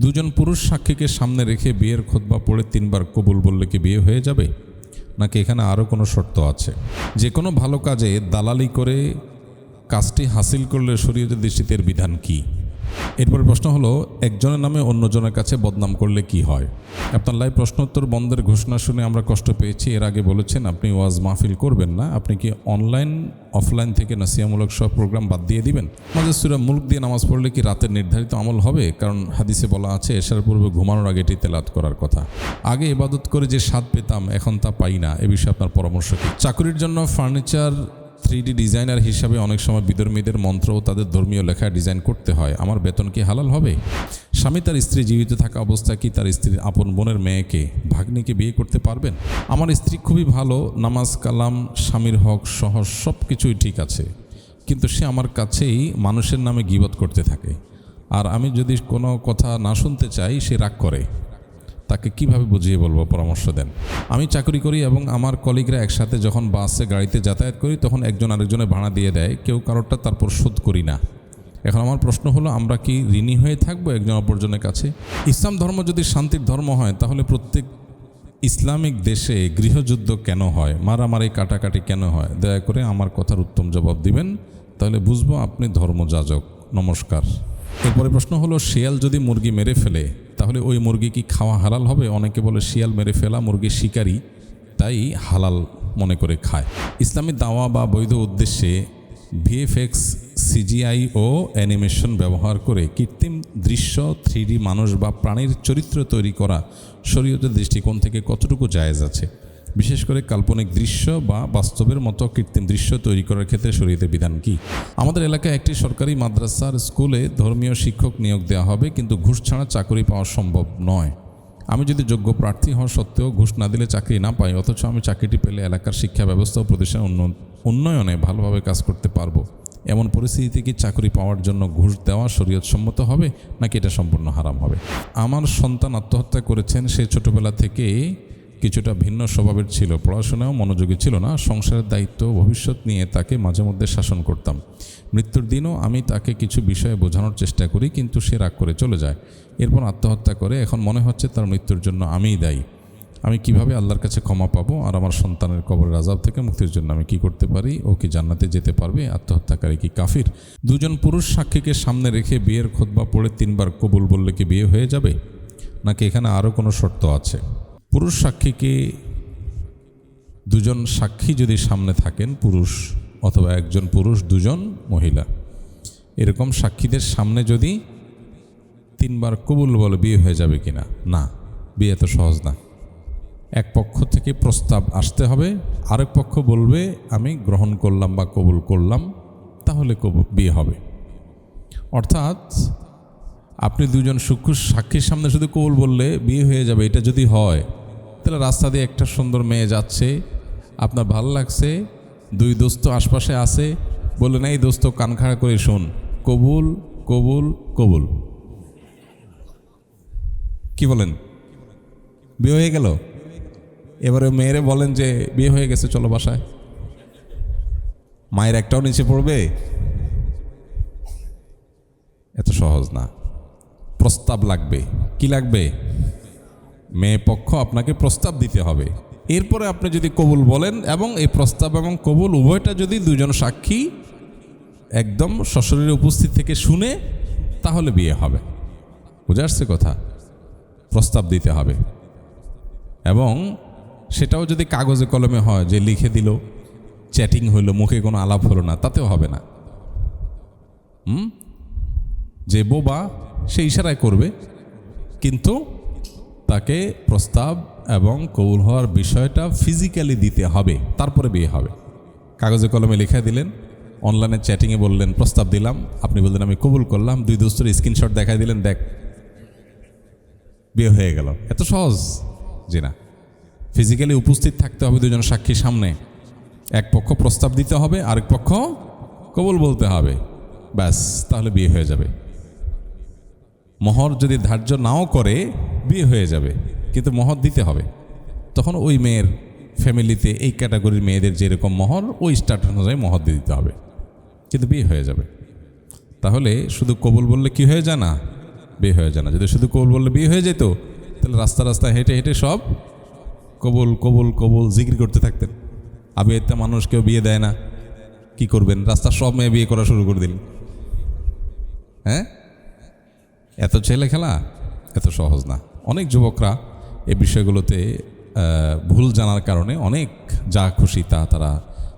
দুজন পুরুষ সাক্ষীকে সামনে রেখে বিয়ের খুতবা পড়ে 3 বার কবুল বললে কি বিয়ে হয়ে যাবে, নাকি এখানে আরও কোনো শর্ত আছে? যে কোনো ভালো কাজে দালালি করে কাজটি হাসিল করলে শরীয়তের দৃষ্টিতে এর বিধান কি? এরপর প্রশ্ন হলো, একজনের নামে অন্যজনের কাছে বদনাম করলে কি হয়? আপনার লাইভ প্রশ্ন উত্তর বন্ধের ঘোষণা শুনে আমরা কষ্ট পেয়েছি। এর আগে বলেছেন আপনি ওয়াজ মাহফিল করবেন না, আপনি কি অনলাইন অফলাইন থেকে নাসিহামূলক সব প্রোগ্রাম বাদ দিয়ে দিবেন? আমাদের সূরা মুলক দিয়ে নামাজ পড়লে কি রাতের নির্ধারিত আমল হবে? কারণ হাদিসে বলা আছে এশার পূর্বে ঘুমানোর আগে এটি তেলাওয়াত করার কথা। আগে ইবাদত করে যে স্বাদ পেতাম এখন তা পাই না, এ বিষয়ে আপনার পরামর্শ কি? চাকুরির জন্য ফার্নিচার 3D ডিজাইনার হিসাবে অনেক সময় বিধর্মীদের মন্ত্র ও তাদের ধর্মীয় লেখা ডিজাইন করতে হয়। আমার বেতন কি হালাল হবে? স্বামী তার স্ত্রী জীবিত থাকা অবস্থায় কি তার স্ত্রীর আপন বোনের মেয়েকে ভাগ্নিকে বিয়ে করতে পারবেন? আমার স্ত্রী খুবই ভালো, নামাজ কালাম স্বামীর হক সহ সব কিছুই ঠিক আছে, কিন্তু সে আমার কাছেই মানুষের নামে গীবত করতে থাকে, আর আমি যদি কোনো কথা না শুনতে চাই সে রাগ করে। তাকে কিভাবে বুঝিয়ে বলবো, পরামর্শ দেন। আমি চাকরি করি এবং আমার কলিগরা একসাথে যখন বাসে গাড়িতে যাতায়াত করি তখন একজন আরেকজনের ভাড়া দিয়ে দেয়, কেউ কারোরটা তারপর শোধ করি না। এখন আমার প্রশ্ন হলো, আমরা কি ঋণী হয়ে থাকবো একজন অপরজনের কাছে? ইসলাম ধর্ম যদি শান্তির ধর্ম হয় তাহলে প্রত্যেক ইসলামিক দেশে গৃহযুদ্ধ কেন হয়, মারামারি কাটাকাটি কেন হয়? দয়া করে আমার কথার উত্তম জবাব দিবেন, তাহলে বুঝবো আপনি ধর্মযাজক। নমস্কার। এরপরে প্রশ্ন হলো, শিয়াল যদি মুরগি মেরে ফেলে তাহলে ওই মুরগি কি খাওয়া হালাল হবে? অনেকে বলে শিয়াল মেরে ফেলা মুরগি শিকারী, তাই হালাল মনে করে খায়। ইসলামী দাওয়া বা বৈধ উদ্দেশ্যে ভিএফএক্স, সিজিআই ও অ্যানিমেশন ব্যবহার করে কৃত্রিম দৃশ্য 3D মানুষ বা প্রাণীর চরিত্র তৈরি করা শরীয়তের দৃষ্টিকোণ থেকে কতটুকু জায়েজ আছে? বিশেষ করে কাল্পনিক দৃশ্য বা বাস্তবের মতো কৃত্রিম দৃশ্য তৈরি করার ক্ষেত্রে শরীয়তের বিধান কি? আমাদের এলাকায় একটি সরকারি মাদ্রাসার স্কুলে ধর্মীয় শিক্ষক নিয়োগ দেওয়া হবে, কিন্তু ঘুষ ছাড়া চাকরি পাওয়া সম্ভব নয়। আমি যদি যোগ্য প্রার্থী হওয়া সত্ত্বেও ঘুষ না দিলে চাকরি না পাই, অথচ আমি চাকরিটি পেলে এলাকার শিক্ষা ব্যবস্থা ও প্রতিষ্ঠান উন্নয়নে ভালোভাবে কাজ করতে পারবো, এমন পরিস্থিতিতে কি চাকরি পাওয়ার জন্য ঘুষ দেওয়া শরীয়তসম্মত হবে, নাকি এটা সম্পূর্ণ হারাম হবে? আমার সন্তান আত্মহত্যা করেছেন। সে ছোটবেলা থেকে কিছুটা ভিন্ন স্বভাবের ছিল, পড়াশোনাও মনোযোগী ছিল না। সংসারের দায়িত্ব ভবিষ্যৎ নিয়ে তাকে মাঝে মধ্যে শাসন করতাম। মৃত্যুর দিনও আমি তাকে কিছু বিষয়ে বোঝানোর চেষ্টা করি, কিন্তু সে রাগ করে চলে যায়, এরপর আত্মহত্যা করে। এখন মনে হচ্ছে তার মৃত্যুর জন্য আমিই দায়ী। আমি কিভাবে আল্লাহর কাছে ক্ষমা পাবো, আর আমার সন্তানের কবরের আযাব থেকে মুক্তির জন্য আমি কি করতে পারি? ও কি জান্নাতে যেতে পারবে? আত্মহত্যাকারী কি কাফির? দুজন পুরুষ সাক্ষীকে সামনে রেখে বিয়ের খুতবা পড়ে 3 বার কবুল বললে কি বিয়ে হয়ে যাবে, নাকি এখানে আরও কোনো শর্ত আছে? পুরুষ সাক্ষীকে, দুজন সাক্ষী যদি সামনে থাকেন, পুরুষ অথবা একজন পুরুষ দুজন মহিলা, এরকম সাক্ষীদের সামনে যদি 3 বার কবুল বলে বিয়ে হয়ে যাবে কিনা? না, বিয়ে তো সহজ না। এক পক্ষ থেকে প্রস্তাব আসতে হবে, আরেক পক্ষ বলবে আমি গ্রহণ করলাম বা কবুল করলাম, তাহলে বিয়ে হবে। অর্থাৎ আপনি দুজন সাক্ষীর সামনে শুধু কবুল বললে বিয়ে হয়ে যাবে, এটা যদি হয় তাহলে রাস্তা দিয়ে একটা সুন্দর মেয়ে যাচ্ছে, আপনার ভালো লাগছে, 2 দোস্ত আশপাশে আছে, বললেন এই দোস্ত কান খাড়া করে শোন, কবুল কবুল কবুল। কি বলেন? বিয়ে হয়ে গেল। এবারে মেয়েরে বলেন যে বিয়ে হয়ে গেছে, চলো বাসায়। মায়ের একটাও নিচে পড়বে? এত সহজ না। প্রস্তাব লাগবে। কি লাগবে? মেয়ে পক্ষ আপনাকে প্রস্তাব দিতে হবে, এরপরে আপনি যদি কবুল বলেন, এবং এই প্রস্তাব এবং কবুল উভয়টা যদি দুজন সাক্ষী একদম সশরীরে উপস্থিত থেকে শুনে, তাহলে বিয়ে হবে। বুঝে আসছে কথা? প্রস্তাব দিতে হবে, এবং সেটাও যদি কাগজে কলমে হয়, যে লিখে দিল, চ্যাটিং হইল, মুখে কোনো আলাপ হলো না, তাতেও হবে না। যে বোবা সে ইশারায় করবে, কিন্তু তাকে প্রস্তাব এবং কবুল হওয়ার বিষয়টা ফিজিক্যালি দিতে হবে, তারপরে বিয়ে হবে। কাগজে কলমে লিখে দিলেন, অনলাইনে চ্যাটিংয়ে বললেন প্রস্তাব দিলাম, আপনি বললেন আমি কবুল করলাম, 2 দোস্তের স্ক্রিনশট দেখাই দিলেন, দেখ বিয়ে হয়ে গেল। এত সহজ? জি না। ফিজিক্যালি উপস্থিত থাকতে হবে দুজন সাক্ষীর সামনে, এক পক্ষ প্রস্তাব দিতে হবে, আরেক পক্ষ কবুল বলতে হবে, ব্যাস, তাহলে বিয়ে হয়ে যাবে। মোহর যদি ধার্য নাও করে বিয়ে হয়ে যাবে, কিন্তু মোহর দিতে হবে। তখন ওই মেয়ের ফ্যামিলিতে এই ক্যাটাগরির মেয়েদের যেরকম মোহর, ওই স্টার্ট অনুযায়ী মোহর দিয়ে দিতে হবে, কিন্তু বিয়ে হয়ে যাবে। তাহলে শুধু কবুল বললে কি হয়ে যায় না, বিয়ে হয়ে যায় না। যদি শুধু কবুল বললে বিয়ে হয়ে যেত, তাহলে রাস্তা রাস্তায় হেঁটে হেঁটে সব কবুল কবুল কবুল জিকির করতে থাকতেন। আবিয়াতে মানুষ কেউ বিয়ে দেয় না, কি করবেন? রাস্তার সব মেয়ে বিয়ে করা শুরু করে দিন। হ্যাঁ, এত ছেলে খেলা এত সহজ না। অনেক যুবকরা এই বিষয়গুলোতে ভুল জানার কারণে অনেক যা খুশি তা তারা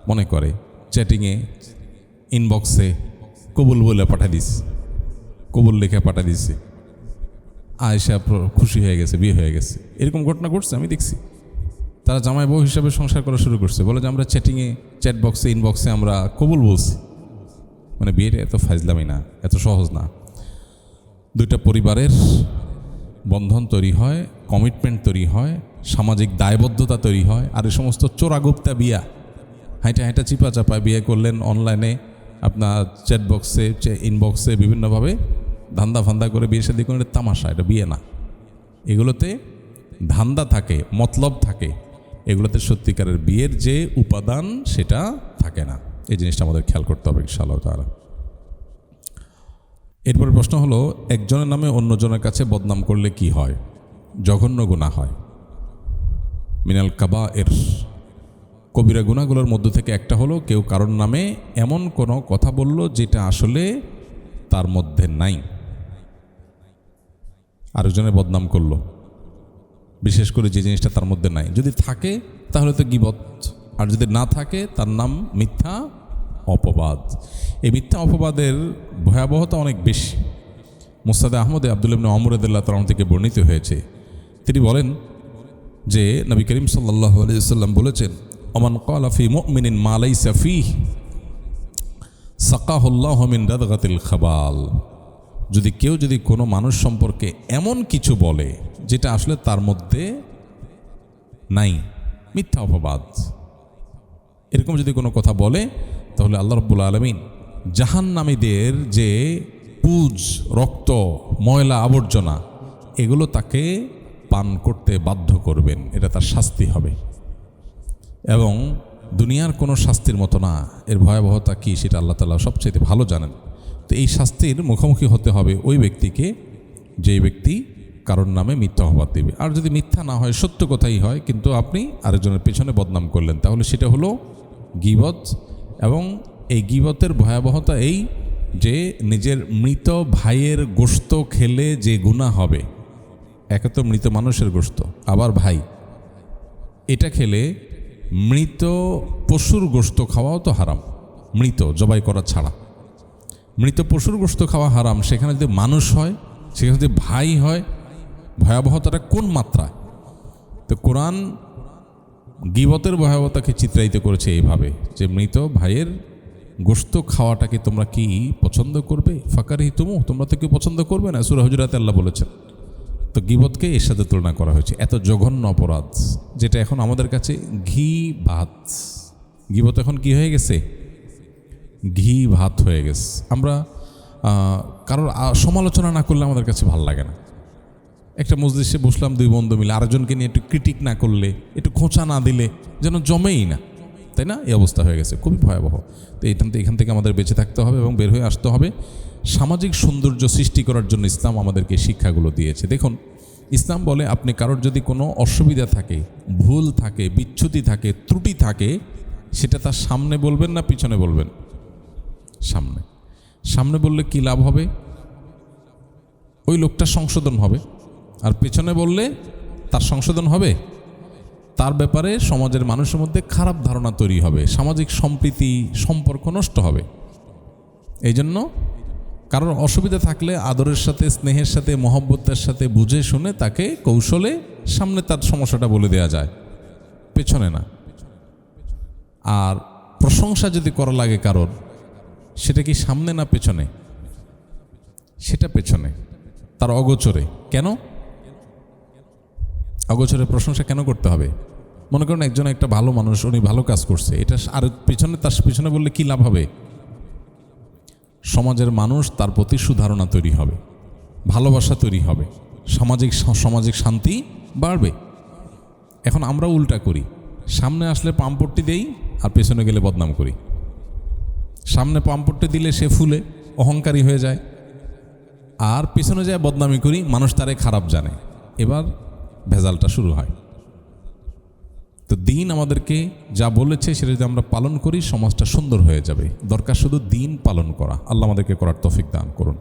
মনে করে। চ্যাটিংয়ে ইনবক্সে কবুল বলে পাঠিয়ে দিস, কবুল লিখে পাঠিয়ে দিচ্ছে, আয়েশা খুশি হয়ে গেছে, বিয়ে হয়ে গেছে। এরকম ঘটনা ঘটছে, আমি দেখছি। তারা জামাই বউ হিসাবে সংসার করা শুরু করছে, বলে যে আমরা চ্যাটিংয়ে, চ্যাট বক্সে, ইনবক্সে আমরা কবুল বলছি। মানে বিয়েটা এত ফাইজলামি না, এত সহজ না। দুইটা পরিবারের বন্ধন তৈরি হয়, কমিটমেন্ট তৈরি হয়, সামাজিক দায়বদ্ধতা তৈরি হয়। আর এই সমস্ত চোরাগুপ্তা বিয়া, হাইটা হাইটা চিপা চাপায় বিয়ে করলেন, অনলাইনে আপনার চ্যাট বক্সে, ইনবক্সে বিভিন্নভাবে ধান্দা ফান্দা করে বিয়ে শাদী করে, তামাশা। এটা বিয়ে না। এগুলোতে ধান্দা থাকে, মতলব থাকে। এগুলোতে সত্যিকারের বিয়ের যে উপাদান সেটা থাকে না। এই জিনিসটা আমাদের খেয়াল করতে হবে ইনশাআল্লাহ তাআলা। এরপরে প্রশ্ন হলো, একজনের নামে অন্যজনের কাছে বদনাম করলে কি হয়? জঘন্য গুনাহ হয়। মিনাল কাবায়ের, কবিরা গুনাহগুলোর মধ্য থেকে একটা হলো কেউ কারোর নামে এমন কোনো কথা বলল যেটা আসলে তার মধ্যে নাই, আরেকজনের বদনাম করলো, বিশেষ করে যে জিনিসটা তার মধ্যে নাই। যদি থাকে তাহলে তো গীবত, আর যদি না থাকে তার নাম মিথ্যা অপবাদ। এই মিথ্যা অপবাদের ভয়াবহতা অনেক বেশি। মুসনাদে আহমদে আব্দুল্লাহ ইবনে ওমর রাদিয়াল্লাহু তাআলা থেকে বর্ণিত হয়েছে, তিনি বলেন যে নবী করিম সাল্লাল্লাহু আলাইহি ওয়াসাল্লাম বলেছেন, ওমান ক্বালা ফি মুমিনিন মা লাইসা ফীহি সাকাহুল্লাহু মিন রাদগাতিল খাবাল। যদি কোনো মানুষ সম্পর্কে এমন কিছু বলে যেটা আসলে তার মধ্যে নাই, মিথ্যা অপবাদ, এরকম যদি কোনো কথা বলে, তাহলে আল্লাহ রাব্বুল আলামিন জাহান্নামীদের যে পুজ, রক্ত, ময়লা, আবর্জনা, এগুলো তাকে পান করতে বাধ্য করবেন। এটা তার শাস্তি হবে, এবং দুনিয়ার কোনো শাস্তির মতো না। এর ভয়াবহতা কী সেটা আল্লাহ তাআলা সবচেয়ে ভালো জানেন। তো এই শাস্তির মুখোমুখি হতে হবে ওই ব্যক্তিকে, যেই ব্যক্তি কারোর নামে মিথ্যা অপবাদ দেবে। আর যদি মিথ্যা না হয়, সত্য কথাই হয়, কিন্তু আপনি আরেকজনের পেছনে বদনাম করলেন, তাহলে সেটা হলো গীবত। এবং এই গীবতের ভয়াবহতা এই যে নিজের মৃত ভাইয়ের গোশত খেলে যে গুনাহ হবে, একে তো মৃত মানুষের গোশত, আবার ভাই, এটা খেলে মৃত পশুর গোশত খাওয়াও তো হারাম, মৃত জবাই করা ছাড়া। মৃত পশুর গোশত খাওয়া হারাম, সেখানে যদি মানুষ হয়, সেখানে যদি ভাই হয়, ভয়াবহতাটা কোন মাত্রা! তো কোরআন গীবতের ভয়াবহতাকে চিত্রায়িত করেছে এইভাবে যে মৃত ভাইয়ের গোশত খাওয়াটাকে তোমরা কি পছন্দ করবে? ফাকারিহতুমু, তোমরা তো কেউ পছন্দ করবে না। সূরা হুজুরাতে আল্লাহ বলেছেন। তো গীবতকে এর সাথে তুলনা করা হয়েছে। এত জঘন্য অপরাধ, যেটা এখন আমাদের কাছে ঘি ভাত। গীবত এখন কি হয়ে গেছে? ঘি ভাত হয়ে গেছে। আমরা কারোর সমালোচনা না করলে আমাদের কাছে ভালো লাগে না। একটা মজলিসে বসলাম, দুই বন্ধু মিলে, আরেকজনকে নিয়ে একটু ক্রিটিক না করলে, একটু খোঁচা না দিলে যেন জমেই না, তাই না? এই অবস্থা হয়ে গেছে, খুবই ভয়াবহ। তো এখান থেকে আমাদের বেঁচে থাকতে হবে এবং বের হয়ে আসতে হবে। সামাজিক সৌন্দর্য সৃষ্টি করার জন্য ইসলাম আমাদেরকে শিক্ষাগুলো দিয়েছে। দেখুন, ইসলাম বলে আপনি কারোর যদি কোনো অসুবিধা থাকে, ভুল থাকে, বিচ্যুতি থাকে, ত্রুটি থাকে, সেটা তার সামনে বলবেন না পিছনে বলবেন? সামনে। সামনে বললে কি লাভ হবে? ওই লোকটার সংশোধন হবে। আর পেছনে বললে তার সংশোধন হবে? তার ব্যাপারে সমাজের মানুষের মধ্যে খারাপ ধারণা তৈরি হবে, সামাজিক সম্প্রীতি, সম্পর্ক নষ্ট হবে। এই জন্য কারোর অসুবিধা থাকলে আদরের সাথে, স্নেহের সাথে, মহব্বতের সাথে বুঝে শুনে তাকে কৌশলে সামনে তার সমস্যাটা বলে দেওয়া যায়, পেছনে না। আর প্রশংসা যদি করা লাগে কারোর, সেটা কি সামনে না পেছনে? সেটা পেছনে, তার অগোচরে। কেন অগোচরে প্রশংসা কেন করতে হবে? মনে করেন একজন একটা ভালো মানুষ, উনি ভালো কাজ করছে, এটা আর পিছনে, তার পিছনে বললে কি লাভ হবে? সমাজের মানুষ তার প্রতি সুধারণা তৈরি হবে, ভালোবাসা তৈরি হবে, সামাজিক শান্তি বাড়বে। এখন আমরা উল্টা করি, সামনে আসলে পাম্পট্টি দেই আর পেছনে গেলে বদনাম করি। সামনে পাম্পট্টি দিলে সে ফুলে অহংকারী হয়ে যায়, আর পিছনে যায় বদনামি করি, মানুষ তারে খারাপ জানে, এবার ভেজালটা শুরু হয়। তো দিন আমাদেরকে যা বলেছে সেটা যদি আমরা পালন করি সমাজটা সুন্দর হয়ে যাবে। দরকার শুধু দিন পালন করা। আল্লাহ আমাদেরকে করার তৌফিক দান করুন।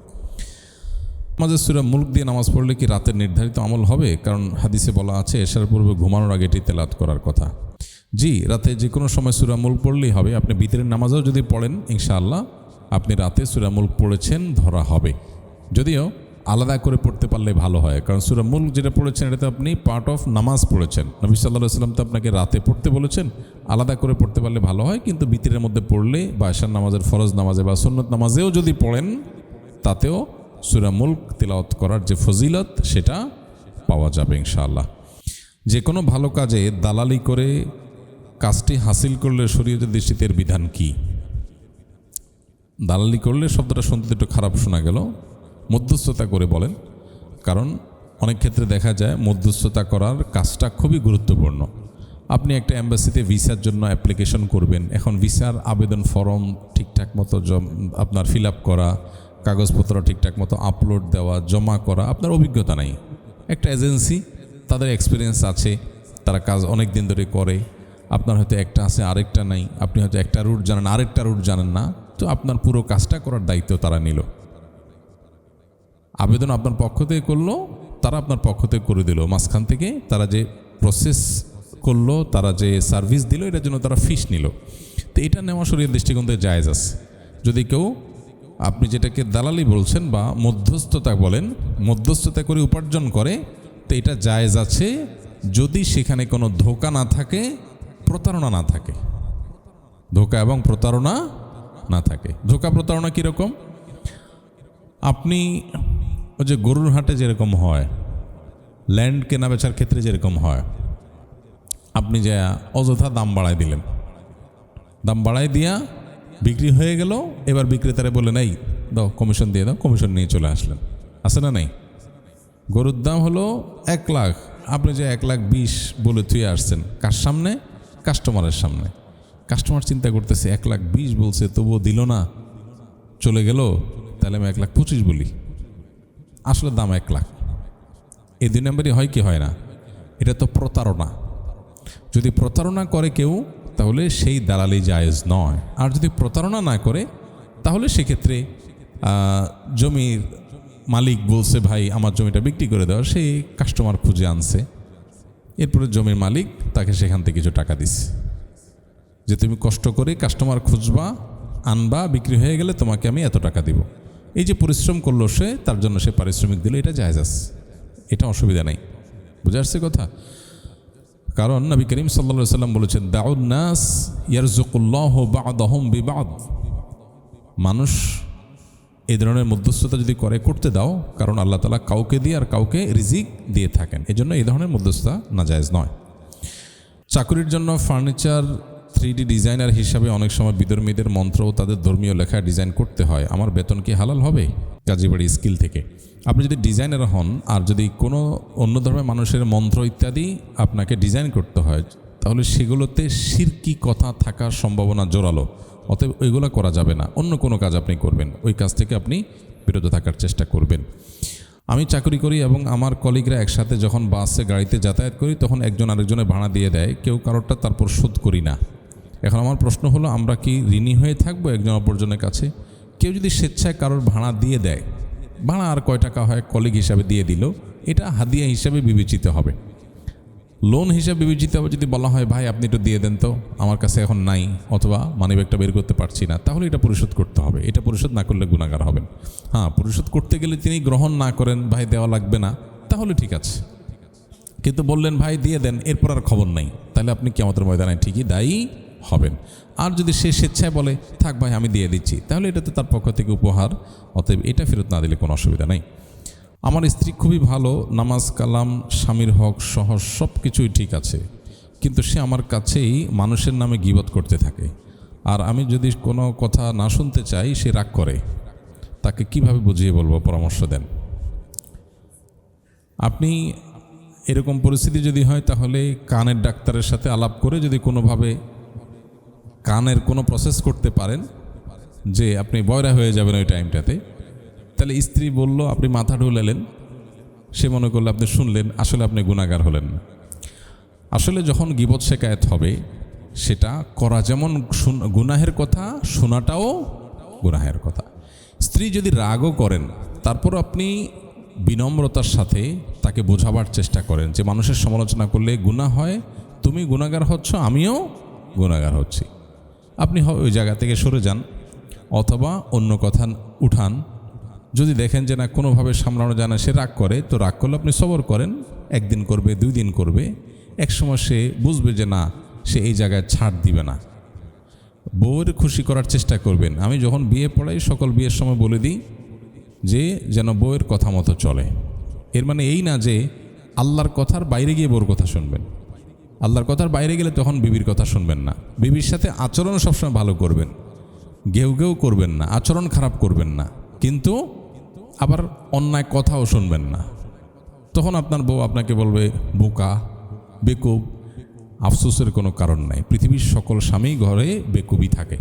নামাজের সূরা মুলক দিয়ে নামাজ পড়লে কি রাতের নির্ধারিত আমল হবে? কারণ হাদিসে বলা আছে এশার পূর্বে ঘুমানোর আগে এটি তেলাওয়াত করার কথা। জি, রাতে যে কোনো সময় সূরা মুলক পড়লেই হবে। আপনি বিতরের নামাজও যদি পড়েন ইনশাআল্লাহ আপনি রাতে সূরা মুলক পড়েছেন ধরা হবে। যদিও আলাদা করে পড়তে পারলে ভালো হয়, কারণ সূরা মুলক যেটা পড়েছেন এটাতে আপনি পার্ট অফ নামাজ পড়েছেন। নবী সাল্লাল্লাহু আলাইহি ওয়াসাল্লাম তো আপনাকে রাতে পড়তে বলেছেন, আলাদা করে পড়তে পারলে ভালো হয়। কিন্তু বিতরের মধ্যে পড়লে বা এশার নামাজের ফরজ নামাজে বা সুন্নত নামাজেও যদি পড়েন তাতেও সূরা মুলক তিলাওয়াত করার যে ফজিলত সেটা পাওয়া যাবে ইনশাআল্লাহ। যে কোনো ভালো কাজে দালালি করে কাজটি হাসিল করলে শরীয়তের দৃষ্টিতে এর বিধান কি? দালালি করলে শব্দটা শুনতে একটু খারাপ শোনা গেল, মধ্যস্থতা করে বলেন। কারণ অনেক ক্ষেত্রে দেখা যায় মধ্যস্থতা করার কাজটা খুবই গুরুত্বপূর্ণ। আপনি একটা অ্যাম্বাসিতে ভিসার জন্য অ্যাপ্লিকেশন করবেন, এখন ভিসার আবেদন ফর্ম ঠিকঠাক মতো আপনার ফিল আপ করা, কাগজপত্র ঠিকঠাক মতো আপলোড দেওয়া, জমা করা, আপনার অভিজ্ঞতা নাই। একটা এজেন্সি, তাদের এক্সপিরিয়েন্স আছে, তারা কাজ অনেক দিন ধরে করে, আপনার হয়তো একটা আছে আরেকটা নাই, আপনি হয়তো একটা রুট জানেন আরেকটা রুট জানেন না, তো আপনার পুরো কাজটা করার দায়িত্ব তারা নিল। আবেদন আপনার পক্ষ থেকে করলো, তারা আপনার পক্ষ থেকে করে দিল, মাঝখান থেকে তারা যে প্রসেস করলো, তারা যে সার্ভিস দিল, এটার জন্য তারা ফিস নিল। তো এটা নেওয়া শরীয়তের দৃষ্টিকোণ থেকে জায়েজ আছে। যদি কেউ আপনি যেটাকে দালালি বলছেন বা মধ্যস্থতা বলেন, মধ্যস্থতা করে উপার্জন করে, তো এটা জায়েজ আছে যদি সেখানে কোনো ধোঁকা না থাকে, প্রতারণা না থাকে। ধোঁকা এবং প্রতারণা না থাকে। ধোঁকা প্রতারণা কীরকম? আপনি ওই যে গরুর হাটে যেরকম হয়, ল্যান্ড কেনা বেচার ক্ষেত্রে যেরকম হয়, আপনি যে অযথা দাম বাড়ায় দিলেন, দাম বাড়ায় দিয়া বিক্রি হয়ে গেল, এবার বিক্রেতারা বললেন এই দাও কমিশন দিয়ে দাও, কমিশন নিয়ে চলে আসলেন। আছে না নাই? গরুর দাম হলো 1 লাখ, আপনি যে 1,20,000 বলে থুয়ে আসছেন, কার সামনে? কাস্টমারের সামনে। কাস্টমার চিন্তা করতেছে 1,20,000 বলছে তবুও দিল না, চলে গেল, তাহলে আমি 1,25,000 বলি, আসলে দাম 1 লাখ। এই 2 নম্বরই হয় কি হয় না? এটা তো প্রতারণা। যদি প্রতারণা করে কেউ তাহলে সেই দালালি জায়েজ নয়। আর যদি প্রতারণা না করে তাহলে সেক্ষেত্রে জমির মালিক বলছে ভাই আমার জমিটা বিক্রি করে দেওয়া, সেই কাস্টমার খুঁজে আনছে, এরপরে জমির মালিক তাকে সেখান থেকে কিছু টাকা দিচ্ছে, যে তুমি কষ্ট করে কাস্টমার খুঁজবা, আনবা, বিক্রি হয়ে গেলে তোমাকে আমি এত টাকা দিব। এই যে পরিশ্রম করলো সে, তার জন্য সে পারিশ্রমিক দিল, এটা জায়েজ আছে, এটা অসুবিধা নেই। বুঝে আসছে কথা? কারণ নবী করিম সাল্লাল্লাহু আলাইহি ওয়াসাল্লাম বলেছেন দাউন নাস ইয়ারযুকুল্লাহু বা'দাহুম বিবা'দ। মানুষ এই ধরনের মধ্যস্থতা যদি করতে দাও, কারণ আল্লাহ তাআলা কাউকে দিয়ে আর কাউকে রিজিক দিয়ে থাকেন, এজন্য এই ধরনের মধ্যস্থতা নাজায়েজ নয়। চাকুরির জন্য ফার্নিচার 3D ডিজাইনার হিসাবে অনেক সময় বিধর্মীদের মন্ত্র ও তাদের ধর্মীয় লেখা ডিজাইন করতে হয়, আমার বেতন কি হালাল হবে? কাজীবাড়ি স্কিল থেকে। আপনি যদি ডিজাইনার হন আর যদি কোনো অন্য ধর্মের মানুষের মন্ত্র ইত্যাদি আপনাকে ডিজাইন করতে হয়, তাহলে সেগুলোতে শিরকি কথা থাকার সম্ভাবনা জোরালো, অতএব ওইগুলো করা যাবে না। অন্য কোনো কাজ আপনি করবেন, ওই কাজ থেকে আপনি বিরত থাকার চেষ্টা করবেন। আমি চাকরি করি এবং আমার কলিগরা একসাথে যখন বাসে গাড়িতে যাতায়াত করি তখন একজন আরেকজনের ভাড়া দিয়ে দেয়, কেউ কারোরটা তারপর শোধ করি না। এখন আমার প্রশ্ন হলো, আমরা কি ঋণী হয়ে থাকবো একজন অপরজনের কাছে? কেউ যদি স্বেচ্ছায় কারোর ভাড়া দিয়ে দেয়, ভাড়া আর কয় টাকা হয় কলিগ হিসাবে দিয়ে দিল, এটা হাদিয়া হিসাবে বিবেচিত হবে, লোন হিসাবে বিবেচিত হবে। যদি বলা হয় ভাই আপনি একটু দিয়ে দেন তো, আমার কাছে এখন নাই, অথবা মানিব্যাগটা বের করতে পারছি না, তাহলে এটা পরিশোধ করতে হবে। এটা পরিশোধ না করলে গুনাহগার হবেন। হ্যাঁ, পরিশোধ করতে গেলে তিনি গ্রহণ না করেন, ভাই দেওয়া লাগবে না, তাহলে ঠিক আছে। কিন্তু বললেন ভাই দিয়ে দেন, এরপর আর খবর নাই, তাহলে আপনি কিয়ামতের ময়দানে ঠিকই দায়ী হবেন। আর যদি সে স্বেচ্ছায় বলে থাক ভাই আমি দিয়ে দিচ্ছি, তাহলে এটা তো তার পক্ষ থেকে উপহার, অতএব এটা ফেরত না দিলে কোনো অসুবিধা নেই। আমার স্ত্রী খুবই ভালো, নামাজ কালাম স্বামীর হক সহ সব কিছুই ঠিক আছে, কিন্তু সে আমার কাছেই মানুষের নামে গীবত করতে থাকে, আর আমি যদি কোনো কথা না শুনতে চাই সে রাগ করে। তাকে কিভাবে বুঝিয়ে বলবো, পরামর্শ দেন। আপনি এরকম পরিস্থিতি যদি হয় তাহলে কানের ডাক্তারের সাথে আলাপ করে যদি কোনোভাবে কানের কোনো প্রসেস করতে পারেন যে আপনি বয়রা হয়ে যাবেন ওই টাইমটাতে, তাহলে স্ত্রী বলল, আপনি মাথা ঢুলালেন, সে মনে করলো আপনি শুনলেন, আসলে আপনি গুনাহগার হলেন না। আসলে যখন গীবত শেকায়েত হবে, সেটা করা যেমন গুনাহের কথা, শোনাটাও গুনাহের কথা। স্ত্রী যদি রাগও করেন, তারপর আপনি বিনম্রতার সাথে তাকে বোঝাবার চেষ্টা করেন যে মানুষের সমালোচনা করলে গুনাহ হয়, তুমি গুনাহগার হচ্ছ, আমিও গুনাহগার হচ্ছি, আপনি ওই জায়গা থেকে সরে যান, অথবা অন্য কথা উঠান। যদি দেখেন যে না কোনোভাবে সামলানো যায় না, সে রাগ করে, তো রাগ করলে আপনি সবর করেন, একদিন করবে, 2 দিন করবে, একসময় সে বুঝবে যে না, সে এই জায়গায় ছাড় দিবে না। বউয়ের খুশি করার চেষ্টা করবেন। আমি যখন বিয়ে পড়াই, সকল বিয়ের সময় বলে দিই যে যেন বউয়ের কথা মতো চলে। এর মানে এই না যে আল্লাহর কথার বাইরে গিয়ে বউর কথা শুনবেন। আল্লাহর কথার বাইরে গেলে তখন বিবির কথা শুনবেন না। বিবির সাথে আচরণ সবসময় ভালো করবেন, ঘেউ ঘেউ করবেন না, আচরণ খারাপ করবেন না, কিন্তু আবার অন্যায় কথাও শুনবেন না। তখন আপনার বউ আপনাকে বলবে বোকা, বেকুব। আফসোসের কোনো কারণ নাই, পৃথিবীর সকল স্বামী ঘরে বেকুবই থাকে।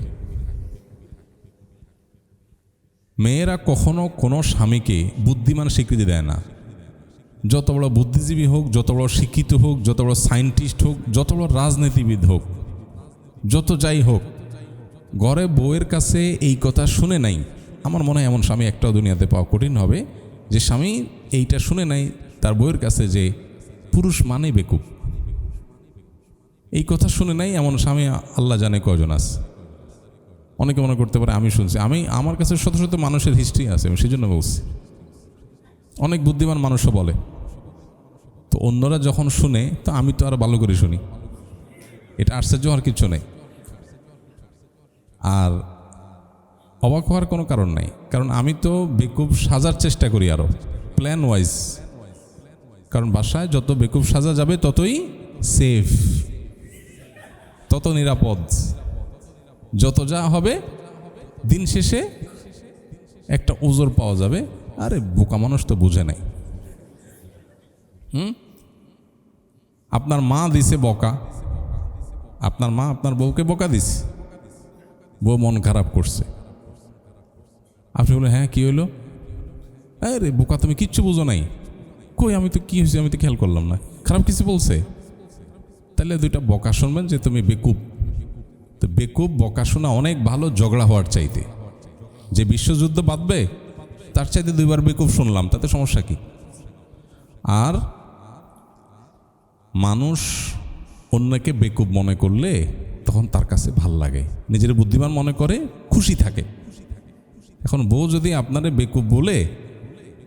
মেয়েরা কখনো কোনো স্বামীকে বুদ্ধিমান স্বীকৃতি দেয় না। যত বড় বুদ্ধিজীবী হোক, যত বড় শিক্ষিত হোক, যত বড় সায়েন্টিস্ট হোক, যত বড় রাজনীতিবিদ হোক, যত যাই হোক, ঘরে বউয়ের কাছে এই কথা শুনে নাই, আমার মনে হয় এমন স্বামী একটাও দুনিয়াতে পাওয়া কঠিন হবে যে স্বামী এইটা শুনে নাই তার বউয়ের কাছে যে পুরুষ মানে বেকুব। এই কথা শুনে নাই এমন স্বামী আল্লাহ জানে কয়জন আছে। অনেকে মনে করতে পারে আমি শুনছি, আমার কাছে শত শত মানুষের হিস্ট্রি আছে, আমি সেই জন্য বলছি। অনেক বুদ্ধিমান মানুষও বলে, তো অন্যরা যখন শুনে তো আমি তো আরো ভালো করে শুনি, এটা আশ্চর্য হওয়ার কিছু নেই। আর অবাক হওয়ার কোনো কারণ নাই, কারণ আমি তো বেকুব সাজার চেষ্টা করি আরো প্ল্যান ওয়াইজ। কারণ বাসায় যত বেকুব সাজা যাবে ততই সেফ, তত নিরাপদ। যত যা হবে দিন শেষে একটা ওজোর পাওয়া যাবে, আরে বোকা মানুষ তো বুঝে নাই। আপনার মা দিছে বকা, আপনার মা আপনার বউকে বকা দিছে, বউ মন খারাপ করছে, আপনি বলে হ্যাঁ কি হইলো, আরে বোকা তুমি কিচ্ছু বুঝো নাই। কই আমি তো কি হয়েছে আমি তো খেয়াল করলাম না, খারাপ কিছু বলছে। তাহলে 2টা বকা শুনবেন যে তুমি বেকুব। তো বেকুব বকা শোনা অনেক ভালো ঝগড়া হওয়ার চাইতে। যে বিশ্বযুদ্ধ বাঁধবে তার চাইতে 2বার বেকুব শুনলাম, তাতে সমস্যা কি? আর মানুষ অন্যকে বেকুব মনে করলে তখন তার কাছে ভাল লাগে, নিজের বুদ্ধিমান মনে করে, খুশি থাকে। এখন বউ যদি আপনারে বেকুব বলে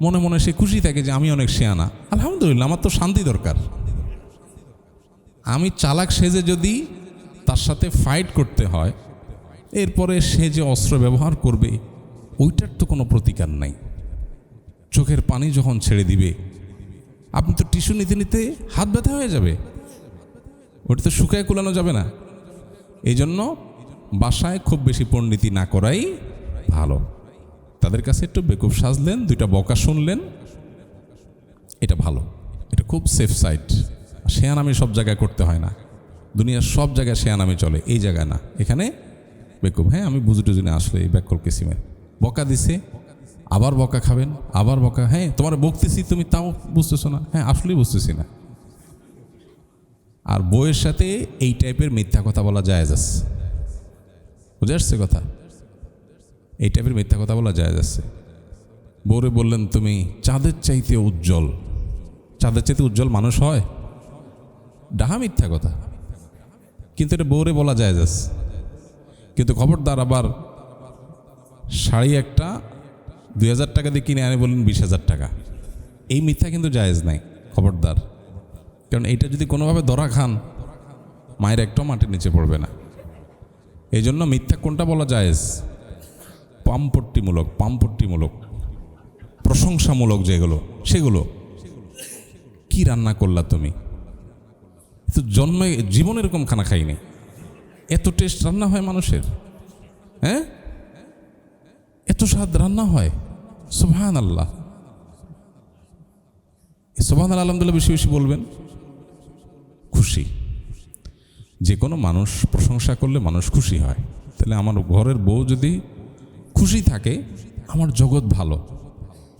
মনে মনে সে খুশি থাকে যে আমি অনেক শেয়ানা, আলহামদুলিল্লাহ, আমার তো শান্তি দরকার। আমি চালাক সেজে যদি তার সাথে ফাইট করতে হয়, এরপরে সে যে অস্ত্র ব্যবহার করবে ওইটার তো কোনো প্রতিকার নাই। চোখের পানি যখন ছেড়ে দিবে, আপনি তো টিস্যু নিতে নিতে হাত ব্যথা হয়ে যাবে, ওটা তো শুকায় কুলানো যাবে না। এই জন্য বাসায় খুব বেশি পণ্ডিতি না করাই ভালো। তাদের কাছে একটু বেকুব সাজলেন, 2টা বকা শুনলেন, এটা ভালো, এটা খুব সেফ সাইড। শেয়ানামি সব জায়গায় করতে হয় না, দুনিয়ার সব জায়গায় শেয়ানামি চলে, এই জায়গায় না। এখানে বেকুব, হ্যাঁ আমি বুঝি টুঝি না, আসলে এই ব্যাকল কিসিমের বকা দিছে, আবার বকা খাবেন, আবার বকা, হ্যাঁ তোমার বকতেছি তুমি তাও বুঝতেছো না, হ্যাঁ আসলেই বুঝতেছি না। আর বউয়ের সাথে এই টাইপের মিথ্যা কথা বলা জায়েজ আছে, বুঝে আসছে কথা? এই টাইপের মিথ্যা কথা বলা জায়েজ আছে। বউরে বললেন তুমি চাঁদের চাইতে উজ্জ্বল, চাঁদের চাইতে উজ্জ্বল মানুষ হয়, ডাহা মিথ্যা কথা, কিন্তু এটা বউরে বলা জায়েজ আছে। কিন্তু খবরদার আবার শাড়ি একটা 2000 টাকা দিয়ে কিনে আনে বললেন 20,000 টাকা, এই মিথ্যা কিন্তু জায়েজ নাই, খবরদার। কারণ এইটা যদি কোনোভাবে ধরা খান, মায়ের একটাও মাটির নিচে পড়বে না। এই জন্য মিথ্যা কোনটা বলা জায়েজ? পামপট্টিমূলক, প্রশংসামূলক যেগুলো, সেগুলো। কি রান্না করলা তুমি, তো জন্মে জীবনে এরকম খানা খাইনি, এত টেস্ট রান্না হয় মানুষের, হ্যাঁ এত স্বাদ রান্না হয়, সুবহানাল্লাহ। সুবহানাল্লাহ, আলহামদুলিল্লাহ বেশি বেশি বলবেন, খুশি। যে কোনো মানুষ প্রশংসা করলে মানুষ খুশি হয়। তাহলে আমার ঘরের বউ যদি খুশি থাকে, আমার জগৎ ভালো,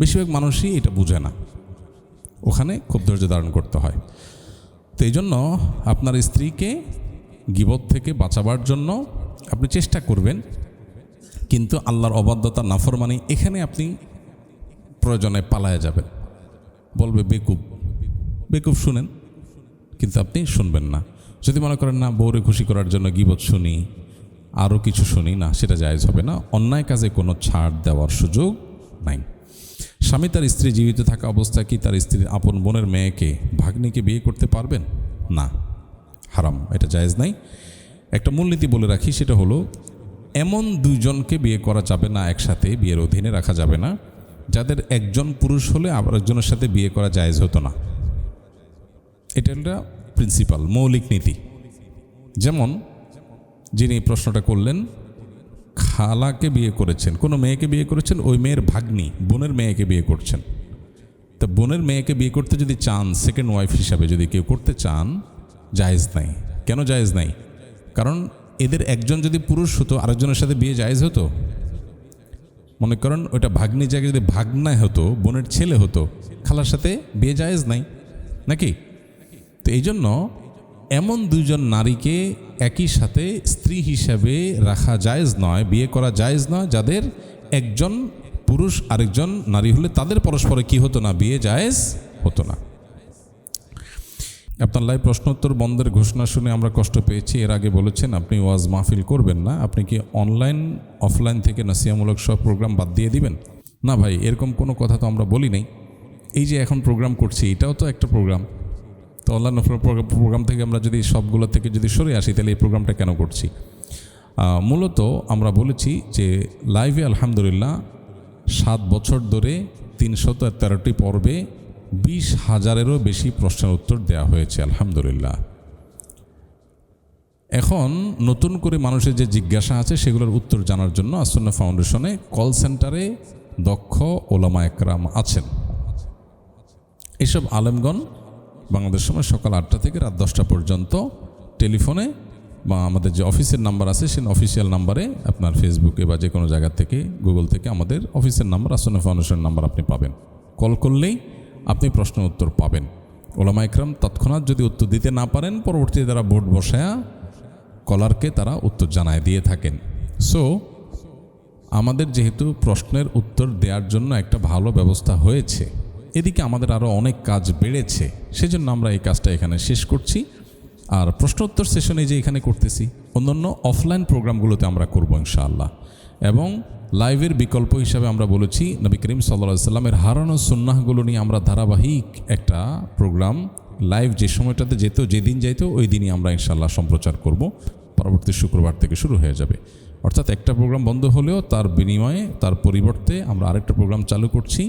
বেশিরভাগ মানুষই এটা বুঝে না, ওখানে খুব ধৈর্য ধারণ করতে হয়। তো এই জন্য আপনার স্ত্রীকে গীবত থেকে বাঁচাবার জন্য আপনি চেষ্টা করবেন, কিন্তু আল্লাহর অবাধ্যতা নাফরমানি এখানে আপনি প্রয়োজনে পালায়া যাবেন। বলবে বেকুব, বেকুব শুনেন, কিন্তু আপনি শুনবেন না। যদি মনে করেন না বউরে খুশি করার জন্য গীবত শুনি, আরও কিছু শুনি, না, সেটা জায়েজ হবে না। অন্যায় কাজে কোনো ছাড় দেওয়ার সুযোগ নাই। স্বামী তার স্ত্রী জীবিত থাকা অবস্থায় কি তার স্ত্রীর আপন বোনের মেয়েকে, ভাগ্নিকে বিয়ে করতে পারবেন? না, হারাম, এটা জায়েজ নাই। একটা মূলনীতি বলে রাখি, সেটা হলো এমন দুইজনকে বিয়ে করা যাবে না, একসাথে বিয়ের অধীনে রাখা যাবে না, যাদের একজন পুরুষ হলে আবার একজনের সাথে বিয়ে করা জায়েজ হতো না। এটা একটা প্রিন্সিপাল, মৌলিক নীতি। যেমন যিনি প্রশ্নটা করলেন, খালাকে বিয়ে করেছেন, কোনো মেয়েকে বিয়ে করেছেন, ওই মেয়ের ভাগ্নি বোনের মেয়েকে বিয়ে করছেন। তো বোনের মেয়েকে বিয়ে করতে যদি চান, সেকেন্ড ওয়াইফ হিসাবে যদি কেউ করতে চান, জায়েজ নাই। কেন জায়েজ নাই? কারণ এদের একজন যদি পুরুষ হতো, আরেকজনের সাথে বিয়ে জায়েজ হতো? মনে করেন ওইটা ভাগ্নি জায়গায় যদি ভাগনায় হতো, বোনের ছেলে হতো, খালার সাথে বিয়ে জায়েজ নাই নাকি? তো এই জন্য এমন দুইজন নারীকে একই সাথে স্ত্রী হিসাবে রাখা জায়েজ নয়, বিয়ে করা জায়েজ নয়, যাদের একজন পুরুষ আরেকজন নারী হলে তাদের পরস্পরে কি হতো না, বিয়ে জায়েজ হতো না। আপনার লাইভ প্রশ্নোত্তর বন্ধের ঘোষণা শুনে আমরা কষ্ট পেয়েছি। এর আগে বলেছেন আপনি ওয়াজ মাহফিল করবেন না, আপনি কি অনলাইন অফলাইন থেকে নসিহামূলক সব প্রোগ্রাম বাদ দিয়ে দিবেন? না ভাই, এরকম কোনো কথা তো আমরা বলি নাই। এই যে এখন প্রোগ্রাম করছি, এটাও তো একটা প্রোগ্রাম। তো অনলাইন প্রোগ্রাম থেকে আমরা যদি সবগুলো থেকে যদি সরে আসি, তাহলে এই প্রোগ্রামটা কেন করছি? মূলত আমরা বলেছি যে লাইভে আলহামদুলিল্লাহ 7 বছর ধরে 313টি পর্বে 20,000-এরও বেশি প্রশ্নের উত্তর দেওয়া হয়েছে আলহামদুলিল্লাহ। এখন নতুন করে মানুষের যে জিজ্ঞাসা আছে সেগুলোর উত্তর জানার জন্য আসুন্নাহ ফাউন্ডেশনে কল সেন্টারে দক্ষ ওলামা একরাম আছেন। এসব আলেমগণ বাংলাদেশ সময় সকাল 8টা থেকে রাত 10টা পর্যন্ত টেলিফোনে বা আমাদের যে অফিসের নাম্বার আছে সেই অফিসিয়াল নাম্বারে, আপনার ফেসবুকে বা যে কোনো জায়গা থেকে, গুগল থেকে আমাদের অফিসের নাম্বার, আসুন্নাহ ফাউন্ডেশনের নাম্বার আপনি পাবেন। কল করলেই আপনি প্রশ্ন উত্তর পাবেন। ওলামা একরাম তৎক্ষণাৎ যদি উত্তর দিতে না পারেন, পরবর্তীতে তারা বোর্ড বসায়া কলারকে তারা উত্তর জানায় দিয়ে থাকেন। সো আমাদের যেহেতু প্রশ্নের উত্তর দেওয়ার জন্য একটা ভালো ব্যবস্থা হয়েছে, এদিকে আমাদের আরও অনেক কাজ বেড়েছে, সেজন্য আমরা এই কাজটা এখানে শেষ করছি। আর প্রশ্নোত্তর সেশনে যে এখানে করতেছি, অন্যান্য অফলাইন প্রোগ্রামগুলোতে আমরা করব ইনশাআল্লাহ। এবং লাইভের বিকল্প হিসাবে আমরা বলেছি নবী করিম সাল্লাল্লাহু আলাইহি সাল্লামের হারানো সুন্নাহগুলো নিয়ে আমরা ধারাবাহিক একটা প্রোগ্রাম লাইভ যে সময়টাতে যেত, যেদিন যাইতো ওই দিনই আমরা ইনশাআল্লাহ সম্প্রচার করব। পরবর্তী শুক্রবার থেকে শুরু হয়ে যাবে। অর্থাৎ একটা প্রোগ্রাম বন্ধ হলেও তার বিনিময়ে, তার পরিবর্তে আমরা আরেকটা প্রোগ্রাম চালু করছি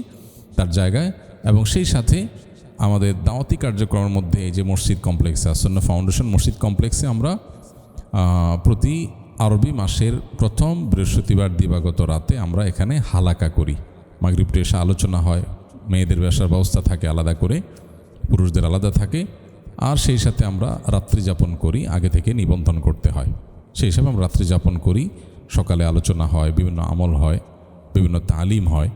তার জায়গায়। এবং সেই সাথে আমাদের দাওয়াতি কার্যক্রমের মধ্যে এই যে মসজিদ কমপ্লেক্সে, আসুন্নাহ ফাউন্ডেশন মসজিদ কমপ্লেক্সে আমরা প্রতি আরবি মাসের প্রথম বৃহস্পতিবার দিবাগত রাতে আমরা এখানে হালাকা করি। মাগরিব টু এশা আলোচনা হয়, মেয়েদের বসার ব্যবস্থা থাকে আলাদা করে, পুরুষদের আলাদা থাকে। আর সেই সাথে আমরা রাত্রি যাপন করি, আগে থেকে নিবন্ধন করতে হয়। সেই হিসাবে আমরা রাত্রি যাপন করি, সকালে আলোচনা হয়, বিভিন্ন আমল হয়, বিভিন্ন তালিম হয়।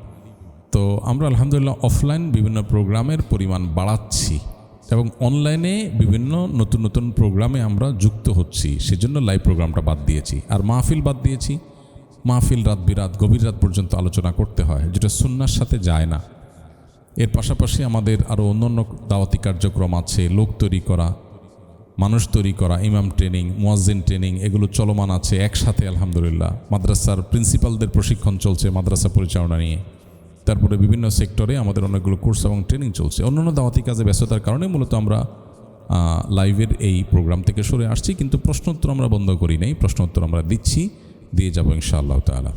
তো আমরা আলহামদুলিল্লাহ অফলাইন বিভিন্ন প্রোগ্রামের পরিমাণ বাড়াচ্ছি এবং অনলাইনে বিভিন্ন নতুন নতুন প্রোগ্রামে আমরা যুক্ত হচ্ছি। সেজন্য লাইভ প্রোগ্রামটা বাদ দিয়েছি। আর মাহফিল বাদ দিয়েছি। মাহফিল রাত বিরাত গভীর রাত পর্যন্ত আলোচনা করতে হয়, যেটা সুন্নাহর সাথে যায় না। এর পাশাপাশি আমাদের আরও অন্যান্য দাওয়াতি কার্যক্রম আছে, লোক তৈরি করা, মানুষ তৈরি করা, ইমাম ট্রেনিং, মুয়াজ্জিন ট্রেনিং, এগুলো চলমান আছে একসাথে আলহামদুলিল্লাহ। মাদ্রাসার প্রিন্সিপালদের প্রশিক্ষণ চলছে মাদ্রাসা পরিচালনা নিয়ে। তারপরে বিভিন্ন সেক্টরে আমাদের অনেকগুলো কোর্স এবং ট্রেনিং চলছে। অন্যান্য দাওয়াতি কাজে ব্যস্ততার কারণে মূলত আমরা লাইভের এই প্রোগ্রাম থেকে সরে আসছি, কিন্তু প্রশ্নোত্তর আমরা বন্ধ করি নাই, প্রশ্নোত্তর আমরা দিচ্ছি, দিয়ে যাব ইনশাআল্লাহ তাআলা।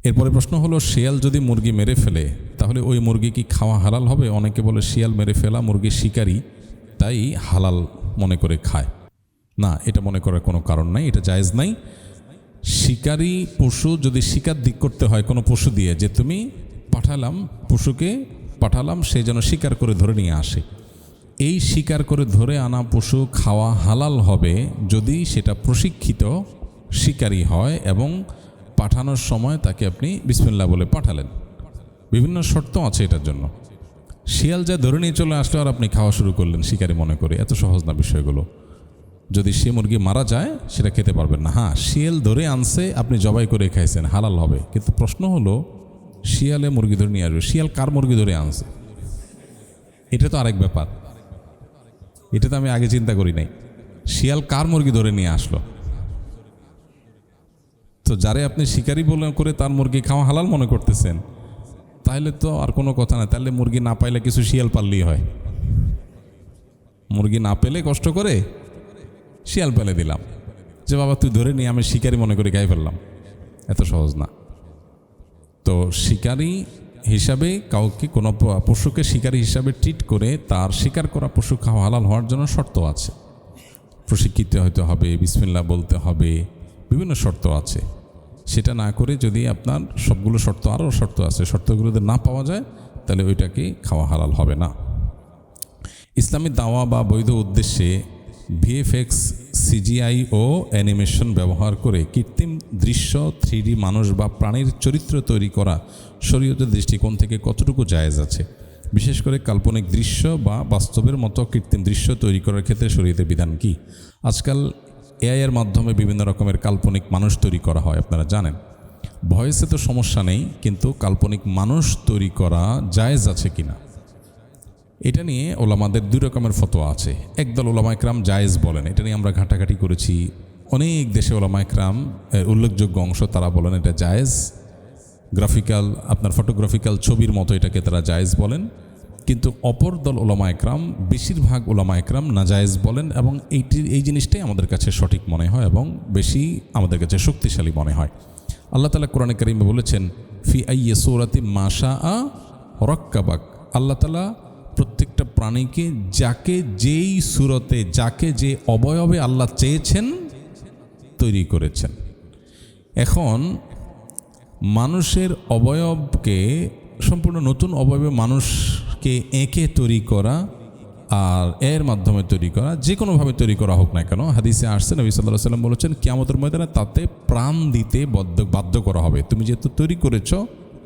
এরপরে প্রশ্ন হলো, শিয়াল যদি মুরগি মেরে ফেলে তাহলে ওই মুরগি কি খাওয়া হালাল হবে? অনেকে বলে শিয়াল মেরে ফেলা মুরগি শিকারী, তাই হালাল মনে করে খায়। না, এটা মনে করার কোনো কারণ নাই, এটা জায়েজ নাই। শিকারী পশু যদি শিকার দিক করতে হয় কোনো পশু দিয়ে, যে তুমি পশুকে পাঠালাম সে যেন শিকার করে ধরে নিয়ে আসে, এই শিকার করে ধরে আনা পশু খাওয়া হালাল হবে যদি সেটা প্রশিক্ষিত শিকারী হয় এবং পাঠানোর সময় তাকে আপনি বিসমিল্লাহ বলে পাঠালেন। বিভিন্ন শর্ত আছে এটার জন্য। শিয়াল যা ধরে নিয়ে চলে আসলো আর আপনি খাওয়া শুরু করলেন শিকারি মনে করে, এত সহজ না বিষয়গুলো। যদি সে মুরগি মারা যায় সেটা খেতে পারবেন না। হ্যাঁ, শিয়াল ধরে আনছে, আপনি জবাই করে খাইছেন, হালাল হবে। কিন্তু প্রশ্ন হলো, শিয়ালে মুরগি ধরে নিয়ে আসবে, শিয়াল কার মুরগি ধরে আনছে? এটা তো আরেক ব্যাপার, এটা তো আমি আগে চিন্তা করি নাই। শিয়াল কার মুরগি ধরে নিয়ে আসলো? তো যারে আপনি শিকারি বলে করে তার মুরগি খাওয়া হালাল মনে করতেছেন, তাহলে তো আর কোনো কথা না। তাহলে মুরগি না পাইলে কিছু শিয়াল পাললেই হয়। মুরগি না পেলে কষ্ট করে শিয়াল পেলে দিলাম, যে বাবা তুই ধরে নিয়ে আমি শিকারি মনে করে খাই ফেললাম। এত সহজ না। তো শিকারি হিসাবে কাউকে, কোনো পশুকে শিকারি হিসাবে ট্রিট করে তার শিকার করা পশু খাওয়া হালাল হওয়ার জন্য শর্ত আছে। প্রশিক্ষিত হতে হবে, বিসমিল্লাহ বলতে হবে, বিভিন্ন শর্ত আছে। সেটা না করে যদি আপনার সবগুলো শর্ত, আরও শর্ত আছে, শর্তগুলো যদি না পাওয়া যায় তাহলে ওইটাকে খাওয়া হালাল হবে না। ইসলামী দাওয়া বা বৈধ উদ্দেশ্যে ভিএফএক্স, সিজিআই ও অ্যানিমেশন ব্যবহার করে কৃত্রিম দৃশ্য, 3D মানুষ বা প্রাণীর চরিত্র তৈরি করা শরীয়তের দৃষ্টিকোণ থেকে কতটুকু জায়েজ আছে? বিশেষ করে কাল্পনিক দৃশ্য বা বাস্তবের মতো কৃত্রিম দৃশ্য তৈরি করার ক্ষেত্রে শরীয়তের বিধান কি? আজকাল এআইয়ের মাধ্যমে বিভিন্ন রকমের কাল্পনিক মানুষ তৈরি করা হয়, আপনারা জানেন। ভয়েসে তো সমস্যা নেই, কিন্তু কাল্পনিক মানুষ তৈরি করা জায়েজ আছে কিনা, এটা নিয়ে ওলামাদের দুই রকমের ফতোয়া আছে। একদল ওলামায়ে কেরাম জায়েজ বলেন, এটা নিয়ে আমরা ঘাটাঘাটি করেছি। অনেক দেশে ওলামায়ে কেরাম, উল্লেখযোগ্য অংশ তারা বলেন এটা জায়েজ। গ্রাফিক্যাল, আপনার ফটোগ্রাফিক্যাল ছবির মতো এটাকে তারা জায়েজ বলেন। কিন্তু অপর দল ওলামায়ে কেরাম, বেশিরভাগ ওলামায়ে কেরাম নাজায়েজ বলেন, এবং এই জিনিসটাই আমাদের কাছে সঠিক মনে হয় এবং বেশি আমাদের কাছে শক্তিশালী মনে হয়। আল্লাহ তাআলা কোরআনে কারীমে বলেছেন, ফি আইয়ি সূরাতিন মা শাআ রাক্কাবাক। আল্লাহ তাআলা প্রত্যেকটা প্রাণীকে যাকে যেই সূরতে, যাকে যে অবয়বে আল্লাহ চেয়েছেন তৈরি করেছেন। এখন মানুষের অবয়বকে, সম্পূর্ণ নতুন অবয়বে মানুষকে এঁকে তৈরি করা আর এর মাধ্যমে তৈরি করা, যে কোনোভাবে তৈরি করা হোক না কেন, হাদিসে আসছে নবী সাল্লাল্লাহু আলাইহি ওয়াসাল্লাম বলেছেন, কিয়ামতের ময়দানে তাতে প্রাণ দিতে বাধ্য করা হবে। তুমি যেহেতু তৈরি করেছ,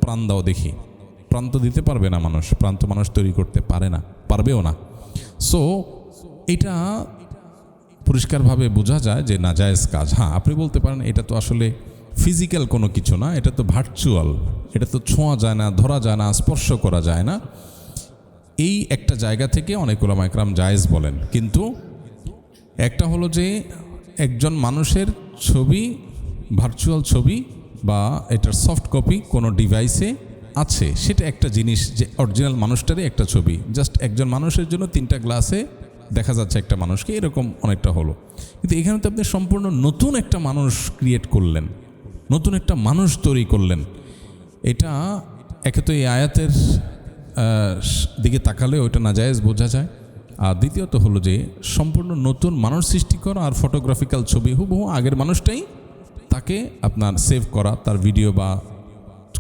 প্রাণ দাও দেখি। প্রাণ তো দিতে পারবে না মানুষ, প্রাণ তো মানুষ তৈরি করতে পারে না, পারবেও না। সো এটা পরিষ্কারভাবে বোঝা যায় যে নাজায়েজ কাজ। হ্যাঁ, আপনি বলতে পারেন এটা তো আসলে ফিজিক্যাল কোনো কিছু না, এটা তো ভার্চুয়াল, এটা তো ছোঁয়া যায় না, ধরা যায় না, স্পর্শ করা যায় না। এই একটা জায়গা থেকে অনেক ওলামায়ে কেরাম জায়েজ বলেন। কিন্তু একটা হলো যে একজন মানুষের ছবি, ভার্চুয়াল ছবি বা এটার সফট কপি কোনো ডিভাইসে আছে, সেটা একটা জিনিস। যে অরিজিনাল মানুষটারই একটা ছবি, জাস্ট একজন মানুষের জন্য 3টা গ্লাসে দেখা যাচ্ছে একটা মানুষকে, এরকম অনেকটা হলো। কিন্তু এখানে তো আপনি সম্পূর্ণ নতুন একটা মানুষ ক্রিয়েট করলেন, নতুন একটা মানুষ তৈরি করলেন। এটা একে তো এই আয়াতের দিকে তাকালে ওইটা নাজায়েজ বোঝা যায়। আর দ্বিতীয়ত হলো যে সম্পূর্ণ নতুন মানুষ সৃষ্টি করা আর ফটোগ্রাফিক্যাল ছবি হুবহু আগের মানুষটাই তাকে আপনার সেভ করা, তার ভিডিও বা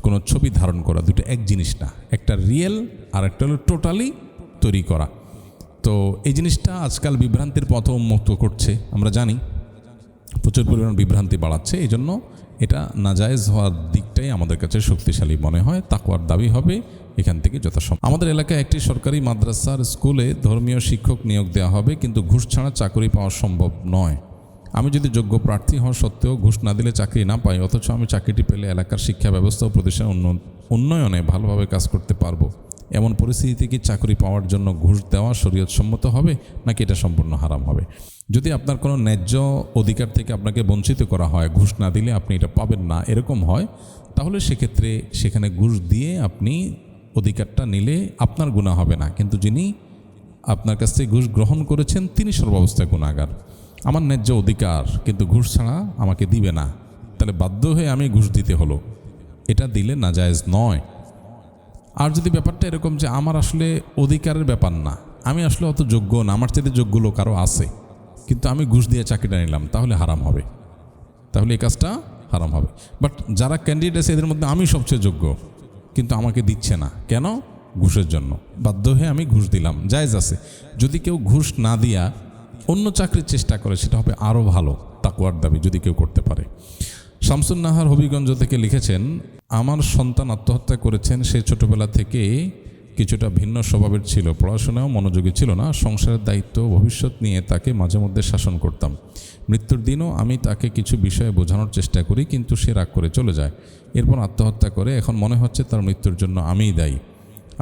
কোনো ছবি ধারণ করা, দুটো এক জিনিস না। একটা রিয়েল আর একটা হলো টোটালি তৈরি করা। তো এই জিনিসটা আজকাল বিভ্রান্তির পথ উন্মুক্ত করছে, আমরা জানি, প্রচুর পরিমাণ বিভ্রান্তি বাড়াচ্ছে। এই জন্য এটা নাজায়েজ হওয়ার দিকটাই আমাদের কাছে শক্তিশালী মনে হয়। তাকওয়ার দাবি হবে এখান থেকে যথাসম্ভব। আমাদের এলাকায় একটি সরকারি মাদ্রাসার স্কুলে ধর্মীয় শিক্ষক নিয়োগ দেওয়া হবে, কিন্তু ঘুষ ছাড়া চাকরি পাওয়া সম্ভব নয়। আমি যদি যোগ্য প্রার্থী হওয়া সত্ত্বেও ঘুষ না দিলে চাকরি না পাই, অথচ আমি চাকরিটি পেলে এলাকার শিক্ষা ব্যবস্থা ও প্রতিষ্ঠান উন্নয়নে ভালোভাবে কাজ করতে পারবো, এমন পরিস্থিতিতে কি চাকরি পাওয়ার জন্য ঘুষ দেওয়া শরীয়তসম্মত হবে, নাকি এটা সম্পূর্ণ হারাম হবে? যদি আপনার কোনো ন্যায্য অধিকার থেকে আপনাকে বঞ্চিত করা হয়, ঘুষ না দিলে আপনি এটা পাবেন না, এরকম হয়, তাহলে সেক্ষেত্রে সেখানে ঘুষ দিয়ে আপনি অধিকারটা নিলে আপনার গুনাহ হবে না, কিন্তু যিনি আপনার কাছ থেকে ঘুষ গ্রহণ করেছেন তিনি সর্বাবস্থায় গুনাহগার। আমার ন্যায্য অধিকার, কিন্তু ঘুষ ছাড়া আমাকে দিবে না, তাহলে বাধ্য হয়ে আমি ঘুষ দিতে হলো, এটা দিলে নাজায়েজ নয়। আর যদি ব্যাপারটা এরকম যে আমার আসলে অধিকারের ব্যাপার না, আমি আসলে অত যোগ্য না, আমার চাইতে যোগ্য লোক আরও আছে, কিন্তু আমি ঘুষ দিয়ে চাকরিটা নিলাম, তাহলে হারাম হবে, তাহলে এই কাজটা হারাম হবে। বাট যারা ক্যান্ডিডেট আছে এদের মধ্যে আমি সবচেয়ে যোগ্য, কিন্তু আমাকে দিচ্ছে না কেন? ঘুষের জন্য। বাধ্য হয়ে আমি ঘুষ দিলাম, জায়েজ আছে। যদি কেউ ঘুষ না দিয়া অন্য চাকরির চেষ্টা করে, সেটা হবে আরও ভালো, তাকওয়ার দাবি যদি কেউ করতে পারে। শামসুন নাহার হবিগঞ্জ থেকে লিখেছেন, আমার সন্তান আত্মহত্যা করেছেন। সে ছোটবেলা থেকে কিছুটা ভিন্ন স্বভাবের ছিল, পড়াশোনাও মনোযোগী ছিল না, সংসারের দায়িত্ব ভবিষ্যৎ নিয়ে তাকে মাঝে মধ্যে শাসন করতাম। মৃত্যুর দিনও আমি তাকে কিছু বিষয়ে বোঝানোর চেষ্টা করি, কিন্তু সে রাগ করে চলে যায়, এরপর আত্মহত্যা করে। এখন মনে হচ্ছে তার মৃত্যুর জন্য আমিই দায়ী।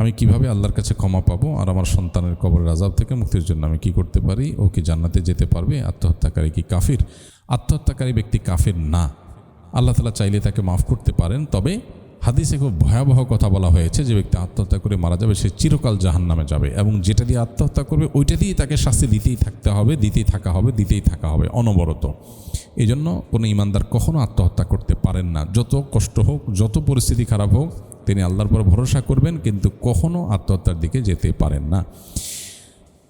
আমি কিভাবে আল্লাহর কাছে ক্ষমা পাবো, আর আমার সন্তানের কবরের আযাব থেকে মুক্তির জন্য আমি কি করতে পারি? ও কি জান্নাতে যেতে পারবে? আত্মহত্যাকারী কি কাফির? আত্মহত্যাকারী ব্যক্তি কাফির না। আল্লাহ তাআলা চাইলে তাকে মাফ করতে পারেন, তবে হাদিসে খুব ভয়াবহ কথা বলা হয়েছে, যে ব্যক্তি আত্মহত্যা করে মারা যাবে সে চিরকাল জাহান্নামে যাবে, এবং যেটা দিয়ে আত্মহত্যা করবে ওইটা দিয়েই তাকে শাস্তি দিতেই থাকতে হবে, দিতেই থাকা হবে অনবরত। এই জন্য কোনো ইমানদার কখনো আত্মহত্যা করতে পারেন না। যত কষ্ট হোক, যত পরিস্থিতি খারাপ হোক, তিনি আল্লাহর পর ভরসা করবেন, কিন্তু কখনো আত্মহত্যার দিকে যেতে পারেন না।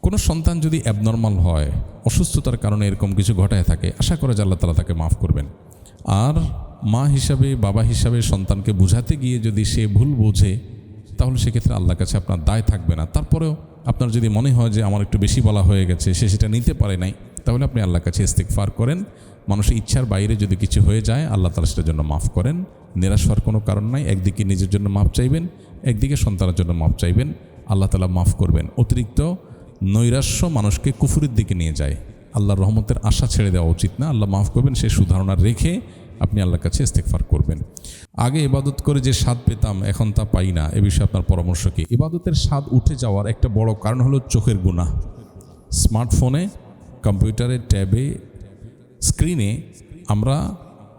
কোনো সন্তান যদি অ্যাবনর্মাল হয়, অসুস্থতার কারণে এরকম কিছু ঘটায় থাকে, আশা করে যে আল্লাহ তাআলা তাকে মাফ করবেন। আর মা হিসাবে, বাবা হিসাবে সন্তানকে বোঝাতে গিয়ে যদি সে ভুল বোঝে, তাহলে সেক্ষেত্রে আল্লাহর কাছে আপনার দায় থাকবে না। তারপরেও আপনার যদি মনে হয় যে আমার একটু বেশি বলা হয়ে গেছে, সে সেটা নিতে পারে নাই, তাহলে আপনি আল্লাহর কাছে ইস্তিগফার করেন। মানুষের ইচ্ছার বাইরে যদি কিছু হয়ে যায়, আল্লাহ তাআলা সেটার জন্য মাফ করেন। নিরাশ হওয়ার কোনো কারণ নাই। একদিকে নিজের জন্য মাফ চাইবেন, একদিকে সন্তানের জন্য মাফ চাইবেন, আল্লাহ তাআলা মাফ করবেন। অতিরিক্ত নৈরাশ্য মানুষকে কুফুরের দিকে নিয়ে যায়। আল্লাহর রহমতের আশা ছেড়ে দেওয়া উচিত না। আল্লাহ মাফ করবেন সে সুধারণা রেখে আপনি আল্লাহর কাছে ইস্তিগফার করবেন। আগে ইবাদত করে যে স্বাদ পেতাম, এখন তা পাই না, এ বিষয়ে আপনার পরামর্শ কি? ইবাদতের স্বাদ উঠে যাওয়ার একটা বড় কারণ হলো চোখের গুনাহ। স্মার্টফোনে, কম্পিউটারে, ট্যাবে, স্ক্রিনে, আমরা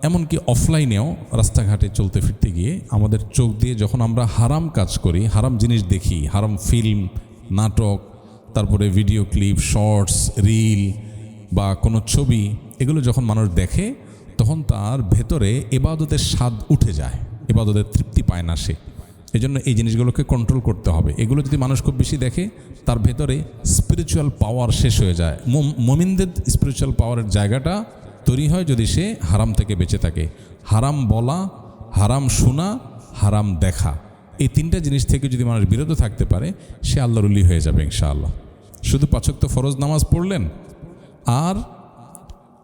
এমনকি অফলাইনেও রাস্তাঘাটে চলতে ফিরতে গিয়ে আমাদের চোখ দিয়ে যখন আমরা হারাম কাজ করি, হারাম জিনিস দেখি, হারাম ফিল্ম, নাটক, তারপরে ভিডিও ক্লিপ, শর্টস, রিল বা কোনো ছবি, এগুলো যখন মানুষ দেখে, তখন তার ভেতরে ইবাদতের স্বাদ উঠে যায়, ইবাদতের তৃপ্তি পায় না সে। এই জন্য এই জিনিসগুলোকে কন্ট্রোল করতে হবে। এগুলো যদি মানুষ খুব বেশি দেখে, তার ভেতরে স্পিরিচুয়াল পাওয়ার শেষ হয়ে যায়। মুমিনদের স্পিরিচুয়াল পাওয়ারের জায়গাটা তৈরি হয় যদি সে হারাম থেকে বেঁচে থাকে। হারাম বলা, হারাম শোনা, হারাম দেখা, এই তিনটা জিনিস থেকে যদি মানুষ বিরত থাকতে পারে, সে আল্লাহর ওলি হয়ে যাবে ইনশাআল্লাহ। শুধু ৫ ওয়াক্ত ফরজ নামাজ পড়লেন আর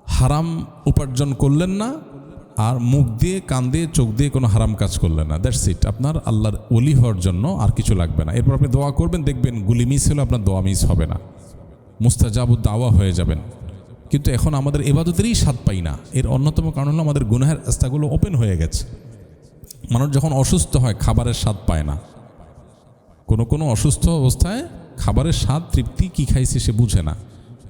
হারাম উপার্জন করলেন না, আর মুখ দিয়ে, কান দিয়ে, চোখ দিয়ে কোনো হারাম কাজ করলেন না, দ্যাটস ইট। আপনার আল্লাহর ওলি হওয়ার জন্য আর কিছু লাগবে না। এরপর আপনি দোয়া করবেন, দেখবেন গুলি মিস হলে আপনার দোয়া মিস হবে না, মুস্তাজাবুদ দাওয়া হয়ে যাবেন। কিন্তু এখন আমাদের ইবাদতেরই স্বাদ পাই না। এর অন্যতম কারণ হলো আমাদের গুনাহের রাস্তাগুলো ওপেন হয়ে গেছে। মানুষ যখন অসুস্থ হয়, খাবারের স্বাদ পায় না। কোনো অসুস্থ অবস্থায় খাবারের স্বাদ, তৃপ্তি, কী খাইছে সে বুঝে না।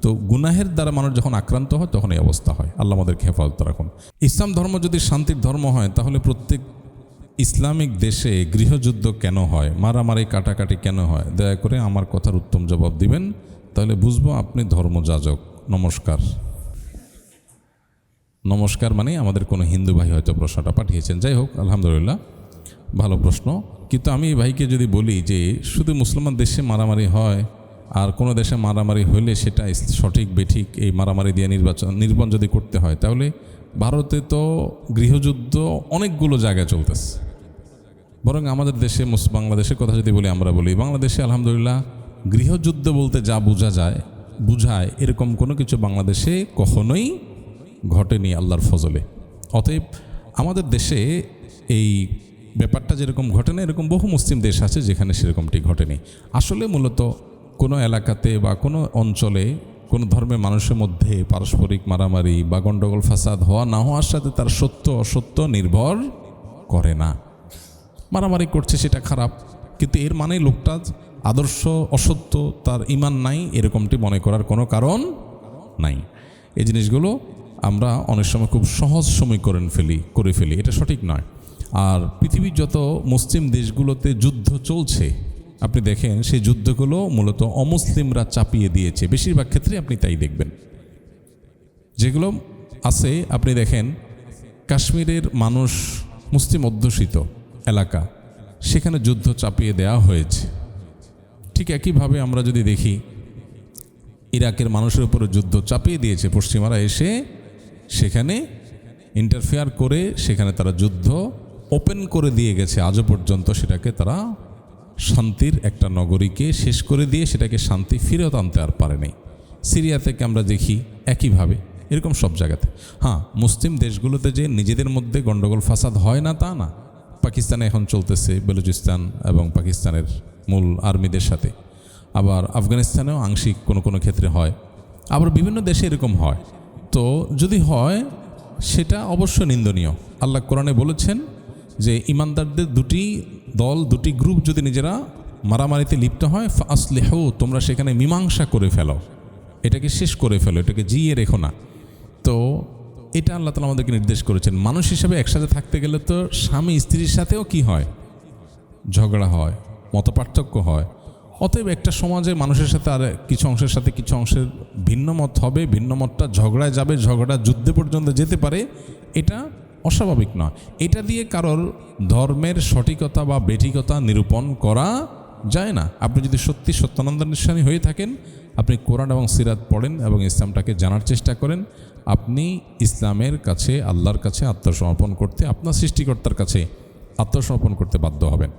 তো গুনাহের দ্বারা মানুষ যখন আক্রান্ত হয়, তখন এই অবস্থা হয়। আল্লাহ আমাদেরকে হেফাজত রাখুন। ইসলাম ধর্ম যদি শান্তির ধর্ম হয়, তাহলে প্রত্যেক ইসলামিক দেশে গৃহযুদ্ধ কেন হয়, মারামারি কাটাকাটি কেন হয়? দয়া করে আমার কথার উত্তম জবাব দিবেন, তাহলে বুঝবো আপনি ধর্মযাজক। নমস্কার। নমস্কার মানে আমাদের কোনো হিন্দু ভাই হয়তো প্রশ্নটা পাঠিয়েছেন। যাই হোক, আলহামদুলিল্লাহ, ভালো প্রশ্ন। কিন্তু আমি এই ভাইকে যদি বলি যে শুধু মুসলমান দেশে মারামারি হয়, আর কোনো দেশে মারামারি হলে সেটা সঠিক বেঠিক এই মারামারি দিয়ে নির্বাচন যদি করতে হয়, তাহলে ভারতে তো গৃহযুদ্ধ অনেকগুলো জায়গায় চলতেছে। বরং আমাদের দেশে, বাংলাদেশের কথা যদি বলি, আমরা বলি বাংলাদেশে আলহামদুলিল্লাহ গৃহযুদ্ধ বলতে যা বুঝায় এরকম কোনো কিছু বাংলাদেশে কখনোই ঘটেনি আল্লাহর ফজলে। অতএব আমাদের দেশে এই ব্যাপারটা যেরকম ঘটে না, এরকম বহু মুসলিম দেশ আছে যেখানে সেরকমটি ঘটেনি। আসলে মূলত কোনো এলাকাতে বা কোনো অঞ্চলে কোনো ধর্মের মানুষের মধ্যে পারস্পরিক মারামারি বা গণ্ডগোল ফাসাদ হওয়া না হওয়ার সাথে তার সত্য অসত্য নির্ভর করে না। মারামারি করছে সেটা খারাপ, কিন্তু এর মানে লোকটা আদর্শ অসত্য, তার ঈমান নাই, এরকমটি মনে করার কোনো কারণ নাই। এই জিনিসগুলো আমরা অনেক সময় খুব সহজ সময় করে ফেলি, এটা সঠিক নয়। আর পৃথিবীর যত মুসলিম দেশগুলোতে যুদ্ধ চলছে, আপনি দেখেন সেই যুদ্ধগুলো মূলত অমুসলিমরা চাপিয়ে দিয়েছে। বেশিরভাগ ক্ষেত্রে আপনি তাই দেখবেন। যেগুলো আছে, আপনি দেখেন কাশ্মীরের মানুষ মুসলিম অধ্যুষিত এলাকা, সেখানে যুদ্ধ চাপিয়ে দেওয়া হয়েছে। ঠিক একইভাবে আমরা যদি দেখি ইরাকের মানুষের উপরে যুদ্ধ চাপিয়ে দিয়েছে পশ্চিমারা, এসে সেখানে ইন্টারফেয়ার করে সেখানে তারা যুদ্ধ ওপেন করে দিয়ে গেছে। আজও পর্যন্ত সেটাকে তারা শান্তির একটা নগরীকে শেষ করে দিয়ে সেটাকে শান্তি ফিরত আনতে আর পারে নাই। সিরিয়া থেকে আমরা দেখি একইভাবে, এরকম সব জায়গাতে। হ্যাঁ, মুসলিম দেশগুলোতে যে নিজেদের মধ্যে গণ্ডগোল ফাসাদ হয় না তা না, পাকিস্তানে এখন চলতেছে বেলুচিস্তান এবং পাকিস্তানের মূল আর্মিদের সাথে, আবার আফগানিস্তানেও আংশিক কোনো কোনো ক্ষেত্রে হয়, আবার বিভিন্ন দেশে এরকম হয়। তো যদি হয় সেটা অবশ্য নিন্দনীয়। আল্লাহ কোরআনে বলেছেন যে ইমানদারদের দুটি দল, দুটি গ্রুপ যদি নিজেরা মারামারিতে লিপ্ত হয়, ফাসলিহু, তোমরা সেখানে মীমাংসা করে ফেলো, এটাকে শেষ করে ফেলো, এটাকে জিয়ে রেখো না। তো এটা আল্লাহ তাআলা আমাদেরকে নির্দেশ করেছেন। মানুষ হিসেবে একসাথে থাকতে গেলে তো স্বামী স্ত্রীর সাথেও কি হয়, ঝগড়া হয়, মতপার্থক্য হয়। অতএব একটা সমাজে মানুষের সাথে আর কিছু অংশের সাথে কিছু অংশের ভিন্ন মত হবে, ভিন্ন মতটা ঝগড়ায় যাবে, ঝগড়া যুদ্ধে পর্যন্ত যেতে পারে, এটা অস্বাভাবিক নয়। এটা দিয়ে কারোর ধর্মের সঠিকতা বা বেঠিকতা নিরূপণ করা যায় না। আপনি যদি সত্যি সত্যানন্দান্বেষী হয়ে থাকেন, আপনি কোরআন এবং সিরাত পড়েন এবং ইসলামটাকে জানার চেষ্টা করেন, আপনি ইসলামের কাছে, আল্লাহর কাছে আত্মসমর্পণ করতে, আপনার সৃষ্টিকর্তার কাছে আত্মসমর্পণ করতে বাধ্য হবেন।